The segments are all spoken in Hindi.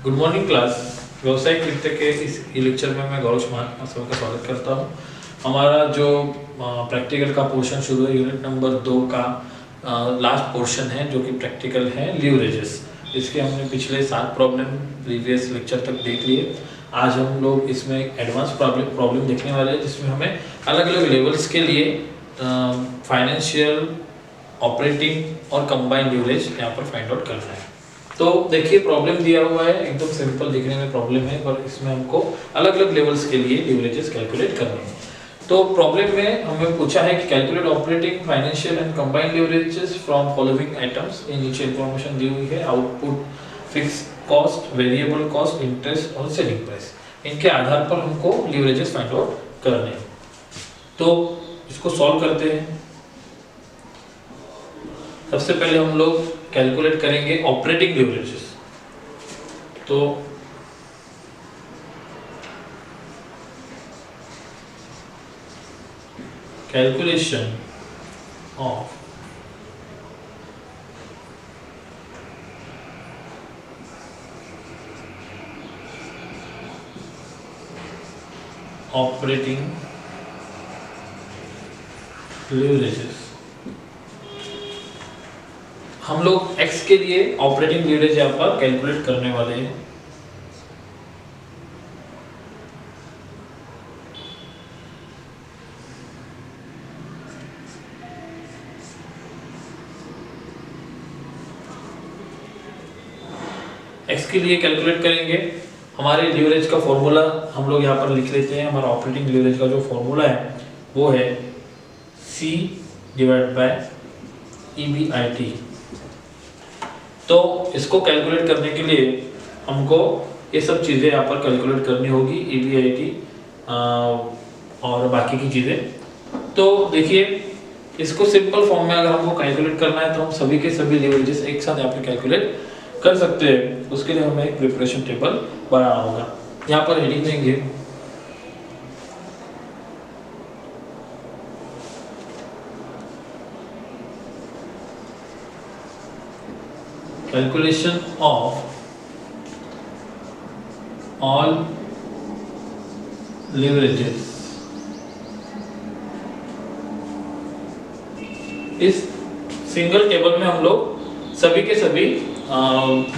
Good morning class. व्यवसायिक वित्त के इस लेक्चर में मैं गौरव मान आप सबका स्वागत करता हूं। हमारा जो प्रैक्टिकल का पोर्शन शुरू है, यूनिट नंबर 2 का लास्ट पोर्शन है, जो कि प्रैक्टिकल है लीवरेजेस। इसके हमने पिछले 7 प्रॉब्लम प्रीवियस लेक्चर तक देख लिए। आज हम लोग इसमें एडवांस प्रॉब्लम देखने वाले हैं, जिसमें हमें अलग अलग लेवल्स के लिए फाइनेंशियल, ऑपरेटिंग और कंबाइंड लीवरेज यहाँ पर फाइंड आउट करना है। तो देखिए, प्रॉब्लम दिया हुआ है, एकदम सिंपल दिखने में प्रॉब्लम है, पर इसमें हमको अलग अलग लेवल्स के लिए लीवरेजेस कैलकुलेट करने हैं। तो प्रॉब्लम में हमें पूछा है कि calculate operating, financial and combined leverages from following items. ये नीचे इंफॉर्मेशन दी हुई है, output, fix cost, variable cost, interest और सेलिंग प्राइस। इनके आधार पर हमको लीवरेजेस फाइंड आउट करने हैं। तो इसको सॉल्व करते हैं। सबसे पहले हम लोग कैलकुलेट करेंगे ऑपरेटिंग लीवरेजेस। तो कैलकुलेशन ऑफ ऑपरेटिंग लीवरेजेस। हम लोग x के लिए ऑपरेटिंग लीवरेज यहाँ पर कैलकुलेट करने वाले हैं। x के लिए कैलकुलेट करेंगे। हमारे लीवरेज का फॉर्मूला हम लोग यहाँ पर लिख लेते हैं। हमारा ऑपरेटिंग लीवरेज का जो फॉर्मूला है वो है C डिवाइड बाय EBIT। तो इसको कैलकुलेट करने के लिए हमको ये सब चीज़ें यहाँ पर कैलकुलेट करनी होगी, EBIT और बाकी की चीज़ें। तो देखिए, इसको सिंपल फॉर्म में अगर हमको कैलकुलेट करना है तो हम सभी के सभी लीवरेजेस एक साथ यहाँ पे कैलकुलेट कर सकते हैं। उसके लिए हमें एक प्रिपरेशन टेबल बनाना होगा। यहाँ पर हेडिंग देंगे कैलकुलेशन ऑफ ऑल लीवरेजेस। इस सिंगल टेबल में हम लोग सभी के सभी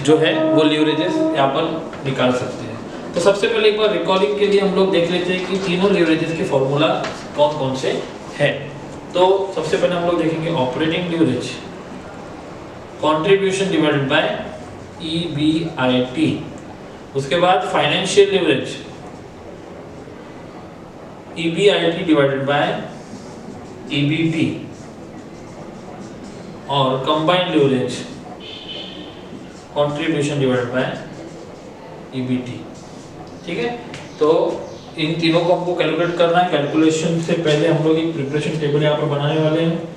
जो है वो लीवरेजेस यहाँ पर निकाल सकते हैं। तो सबसे पहले एक बार रिकॉर्डिंग के लिए हम लोग देख लेते हैं कि तीनों लीवरेजेस के फॉर्मूला कौन कौन से हैं। तो सबसे पहले हम लोग देखेंगे operating leverage, contribution divided by EBIT। उसके बाद financial leverage, EBIT divided by EBT। और combined leverage, contribution divided by EBT। ठीक है, तो इन तीनों को हमको कैलकुलेट करना है। कैलकुलेशन से पहले हम लोग एक प्रिपरेशन टेबल यहाँ पर बनाने वाले हैं।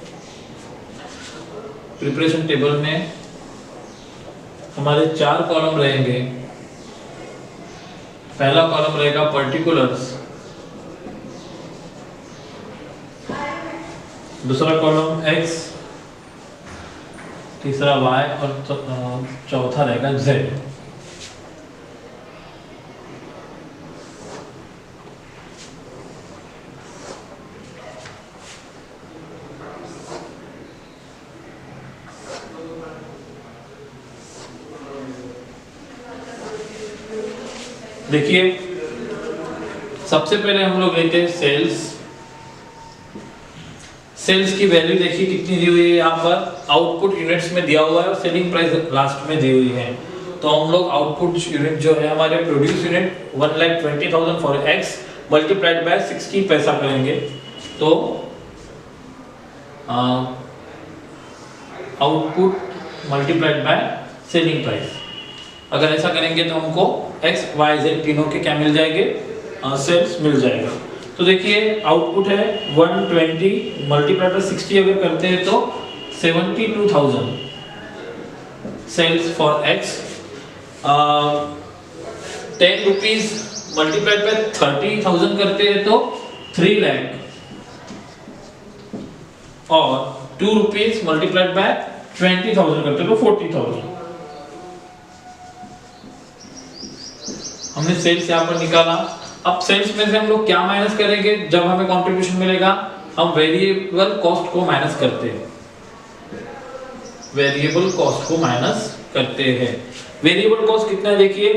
प्रिपरेशन टेबल में हमारे 4 कॉलम रहेंगे। पहला कॉलम रहेगा पर्टिकुलर्स, दूसरा कॉलम x, तीसरा y और चौथा रहेगा z। देखिए, सबसे पहले हम लोग लेते हैं सेल्स। सेल्स की वैल्यू देखिए कितनी दी हुई है यहाँ पर, आउटपुट यूनिट्स में दिया हुआ है और सेलिंग प्राइस लास्ट में दी हुई है। तो हम लोग आउटपुट यूनिट जो है हमारे produce unit 1,20,000 for x multiplied by 60 पैसा करेंगे। तो output multiplied by selling price, अगर ऐसा करेंगे तो हमको x, y, z तीनों के क्या मिल जाएंगे, सेल्स मिल जाएगा। तो देखिए, आउटपुट है 120 मल्टीप्लाइड बाय 60 अगर करते हैं तो 72,000 sales for x। 10 rupees multiplied by 30,000 करते हैं तो 3 लाख, और 2 रुपीज मल्टीप्लाइड बाय 20,000 करते हैं तो 40,000। हमने सेल्स यहाँ पर निकाला। अब सेल्स में से हम लोग क्या माइनस करेंगे जब हमें कंट्रीब्यूशन मिलेगा? हम वेरिएबल कॉस्ट को माइनस करते हैं, वेरिएबल कॉस्ट को माइनस करते हैं। वेरिएबल कॉस्ट कितना है देखिए,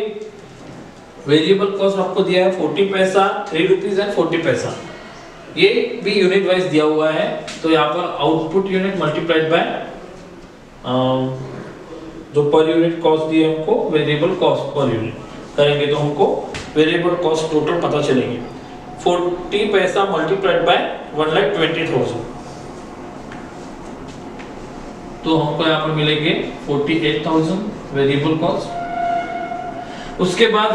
वेरिएबल कॉस्ट आपको दिया है 40 पैसा, 3 रुपीज एंड 40 पैसा। ये भी यूनिट वाइज दिया हुआ है, तो यहाँ पर आउटपुट यूनिट मल्टीप्लाइड बाय जो पर यूनिट कॉस्ट दी है हमको, वेरिएबल कॉस्ट पर यूनिट करेंगे तो हमको वेरिएबल कॉस्ट टोटल पता चलेगी। 40 पैसा मल्टीप्लाइड बाय 1,20,000, तो हमको यहाँ पर मिलेंगे 48,000 वेरिएबल कॉस्ट। उसके बाद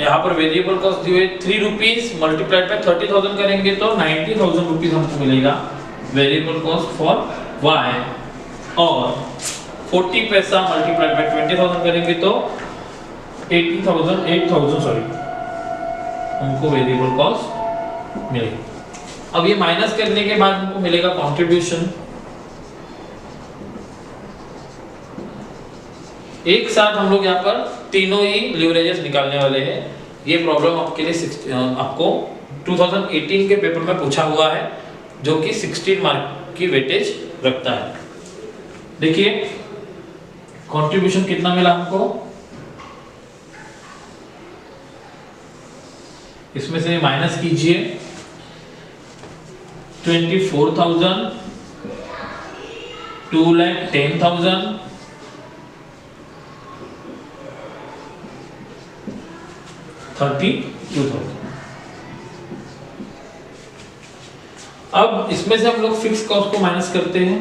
यहाँ पर वेरिएबल कॉस्ट दी हुई 3 रुपीज मल्टीप्लाइड बाय 30,000 करेंगे तो 90,000 रुपीज हमको मिलेगा वेरिएबल कॉस्ट फॉर वाई। और 40 पैसा मल्टीप्लाइड बाय 20,000 करेंगे तो 8,000 सॉरी हमको वेरिएबल कॉस्ट मिलेगी। अब ये माइनस करने के बाद हमको मिलेगा कंट्रीब्यूशन। एक साथ हम लोग यहाँ पर तीनों ही लिवरेजेस निकालने वाले हैं। ये प्रॉब्लम आपके लिए आपको 2018 के पेपर में पूछा हुआ है, जो कि 16 मार्क की वेटेज रखता है। देखिए कंट्रीब्यूशन कितना मिला हमको, इसमें से माइनस कीजिए 24,000, 2,10,000, 32,000। अब इसमें से हम लोग फिक्स कॉस्ट को माइनस करते हैं।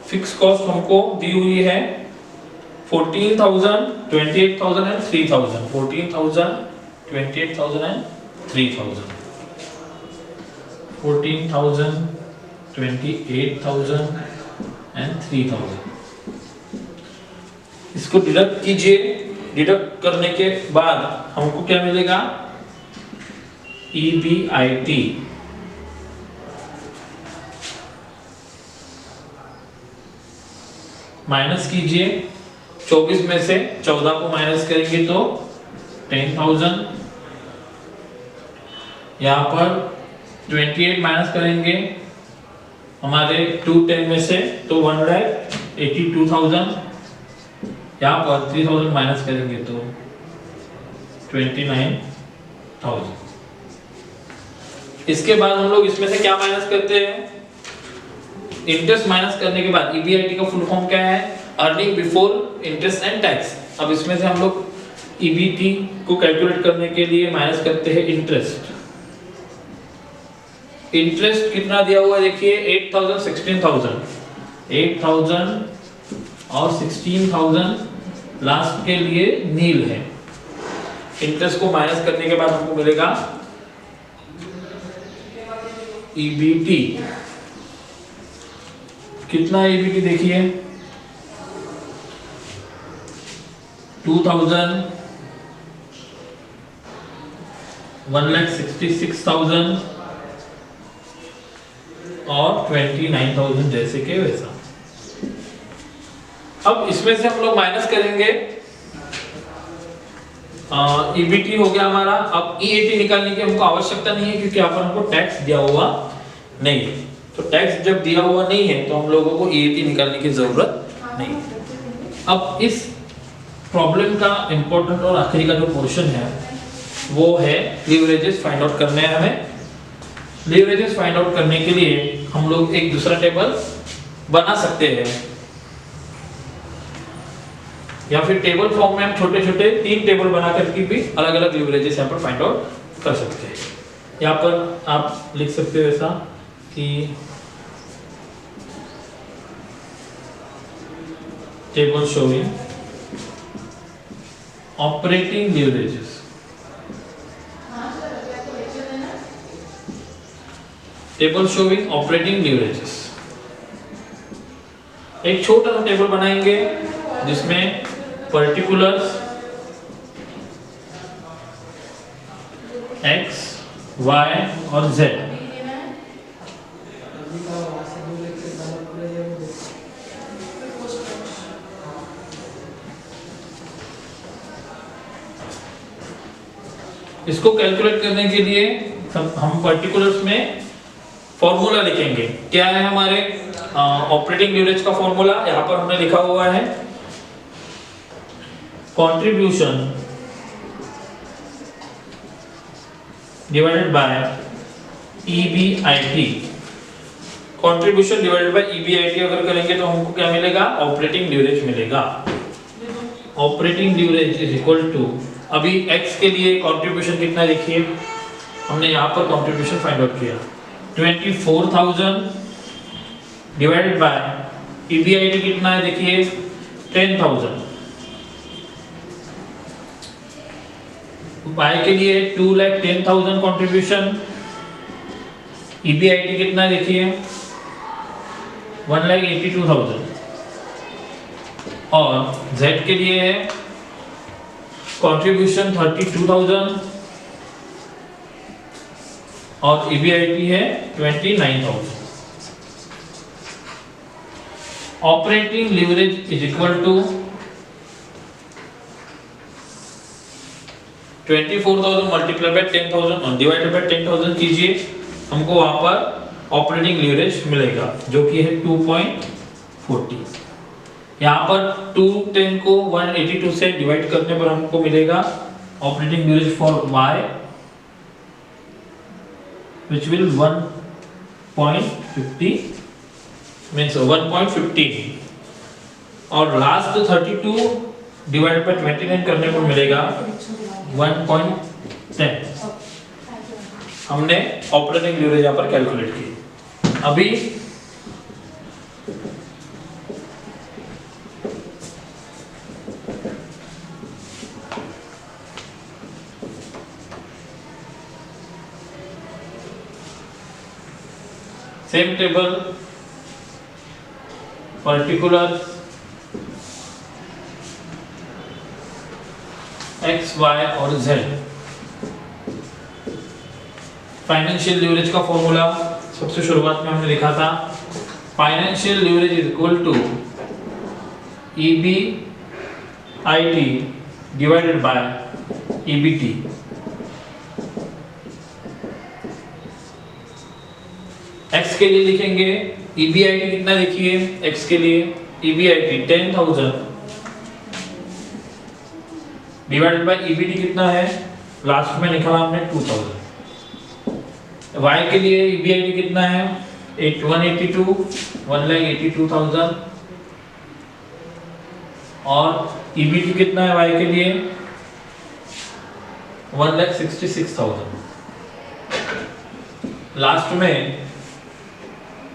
फिक्स कॉस्ट हमको दी हुई है 14,000, 28,000 एंड 3,000। 14,000, 28,000 एंड 3,000। 14,000, 28,000 एंड 3,000। इसको डिडक्ट कीजिए। डिडक्ट करने के बाद हमको क्या मिलेगा? EBIT माइनस कीजिए। 24 में से 14 को माइनस करेंगे तो 10,000। यहाँ पर 28 माइनस करेंगे हमारे 210 में से तो 1,82,000। यहाँ पर 3,000 माइनस करेंगे तो 29,000। इसके बाद हम लोग इसमें से क्या माइनस करते हैं? इंटरेस्ट माइनस करने के बाद EBIT का फुल फॉर्म क्या है? Earning before interest and tax. अब इसमें से हम लोग EBT को कैलकुलेट करने के लिए माइनस करते हैं इंटरेस्ट। इंटरेस्ट कितना दिया हुआ है देखिए, 8,000, 16,000। 8,000 और 16,000 लास्ट के लिए नील है। इंटरेस्ट को माइनस करने के बाद हमको मिलेगा EBT। कितना EBT देखिए, 2,000, 1,66,000 और 29,000 जैसे के वैसा। अब इसमें से हम लोग माइनस करेंगे EBT हो गया हमारा। अब EAT निकालने की हमको आवश्यकता नहीं है, क्योंकि यहाँ पर हमको टैक्स दिया हुआ नहीं है। तो टैक्स जब दिया हुआ नहीं है तो हम लोगों को EAT निकालने की जरूरत नहीं है। अब इस प्रॉब्लम का इंपॉर्टेंट और आखिरी का जो पोर्शन है वो है लीवरेजेस फाइंड आउट करने हैं हमें। लीवरेजेस फाइंड आउट करने के लिए हम लोग एक दूसरा टेबल बना सकते हैं, या फिर टेबल फॉर्म में हम छोटे छोटे 3 टेबल बना करके भी अलग अलग लीवरेजेस यहाँ पर फाइंड आउट कर सकते हैं। यहाँ पर आप लिख सकते हो ऐसा कि table showing operating leverages. Table showing operating leverages. एक छोटा सा टेबल बनाएंगे जिसमें पर्टिकुलर्स X, Y और Z, इसको कैलकुलेट करने के लिए हम पर्टिकुलर्स में फॉर्मूला लिखेंगे। क्या है हमारे ऑपरेटिंग लीवरेज का फॉर्मूला? यहां पर हमने लिखा हुआ है contribution divided by EBIT। Contribution divided by EBIT अगर करेंगे तो हमको क्या मिलेगा? ऑपरेटिंग लीवरेज मिलेगा। Operating leverage is equal to, अभी x के लिए कंट्रीब्यूशन कितना है देखिए, हमने यहाँ पर कंट्रीब्यूशन फाइंड आउट किया 24,000 डिवाइडेड बाय EBIT कितना है देखिए 10,000। y के लिए 2,10,000 कंट्रीब्यूशन, EBIT कितना है देखिए 1,82,000, और z के लिए है कंट्रीब्यूशन 32,000 और EBIT है 29,000। Operating leverage is equal to 24,000 multiply by 10,000 और डिवाइडेड बाय 10,000 कीजिए, हमको वहां पर ऑपरेटिंग लीवरेज मिलेगा जो कि है 2.40। यहाँ पर 210 को 182 से डिवाइड करने पर हमको मिलेगा operating leverage for y which will 1.50 means 1.15, और लास्ट 32 डिवाइड बाय 29 करने पर मिलेगा 1.10। हमने ऑपरेटिंग लीवरेज यहाँ पर कैलकुलेट की। अभी same table particular x, y और z। फाइनेंशियल लीवरेज का फॉर्मूला सबसे शुरुआत में हमने लिखा था, financial leverage is equal to EBIT divided by EBT। x के लिए लिखेंगे EBIT कितना देखिए, x के लिए EBIT 10,000 डिवाइडेड बाय EBT कितना है, लास्ट में लिखा हमने 2,000। y के लिए EBIT कितना है 182,000 और EBT कितना है y के लिए 1,66,000। लास्ट में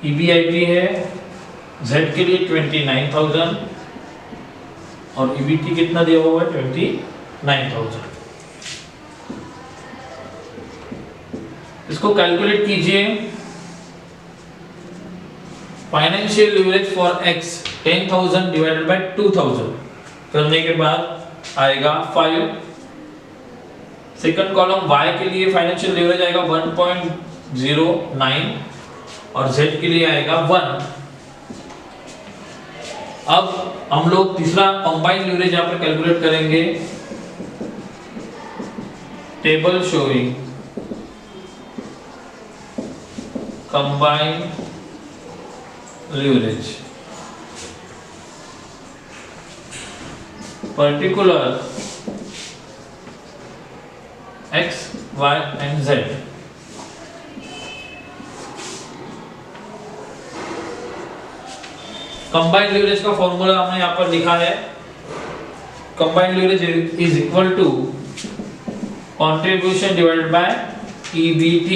EBIT है z के लिए 29,000 और EBT कितना दिया हुआ है 29,000। इसको कैलकुलेट कीजिए। Financial leverage for x 10,000 divided by 2,000 करने के बाद आएगा 5। सेकंड कॉलम y के लिए फाइनेंशियल लीवरेज आएगा 1.09 और z के लिए आएगा 1। अब हम लोग तीसरा कंबाइंड लीवरेज यहां पर कैलकुलेट करेंगे। Table showing combined leverage particular x, y and z। Combined leverage का फॉर्मूला हमने यहां पर लिखा है, combined leverage is equal to contribution divided by EBT।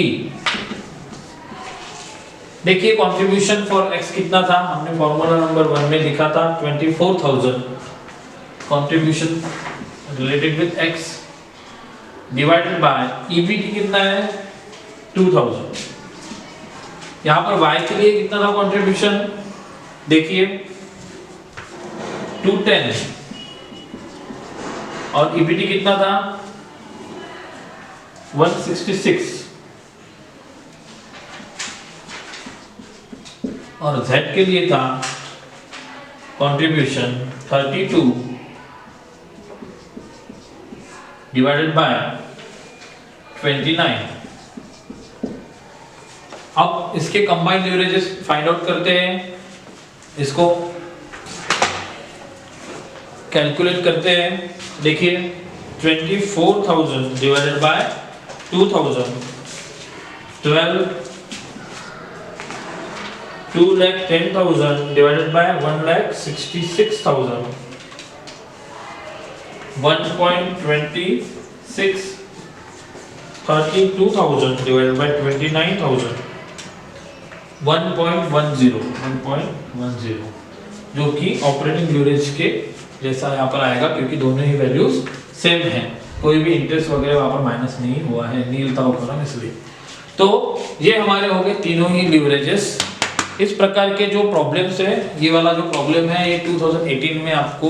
देखिए कंट्रीब्यूशन फॉर x कितना था, हमने फॉर्मूला नंबर 1 में लिखा था 24,000 contribution related with x divided by EBT कितना है 2,000। यहां पर y के लिए कितना था कंट्रीब्यूशन देखिए 210 और EBT कितना था 166 और z के लिए था कंट्रीब्यूशन 32 डिवाइडेड बाय 29। अब इसके कंबाइंड लीवरेजेस फाइंड आउट करते हैं, इसको कैलकुलेट करते हैं। देखिए 24,000 divided by 2,000, 2,10,000 divided by 1,66,000, 1.26, 32,000 divided by 29,000, 1.10, जो कि ऑपरेटिंग लीवरेज के जैसा यहाँ पर आएगा, क्योंकि दोनों ही वैल्यूज सेम हैं, कोई भी इंटरेस्ट वगैरह वहाँ पर माइनस नहीं हुआ है, नील था ऊपर इसलिए। तो ये हमारे हो गए तीनों ही लीवरेजेस। इस प्रकार के जो प्रॉब्लम्स है, ये वाला जो प्रॉब्लम है ये 2018 में आपको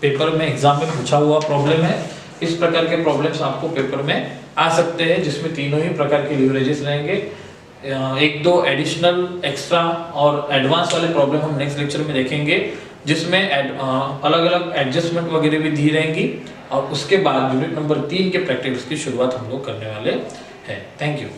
पेपर में एग्जाम में पूछा हुआ प्रॉब्लम है। इस प्रकार के प्रॉब्लम्स आपको पेपर में आ सकते हैं, जिसमें तीनों ही प्रकार के लीवरेजेस रहेंगे। एक दो एडिशनल, एक्स्ट्रा और एडवांस वाले प्रॉब्लम हम नेक्स्ट लेक्चर में देखेंगे, जिसमें अलग अलग एडजस्टमेंट वगैरह भी दी रहेंगी। और उसके बाद यूनिट नंबर 3 के प्रैक्टिकल्स की शुरुआत हम लोग करने वाले हैं। Thank you.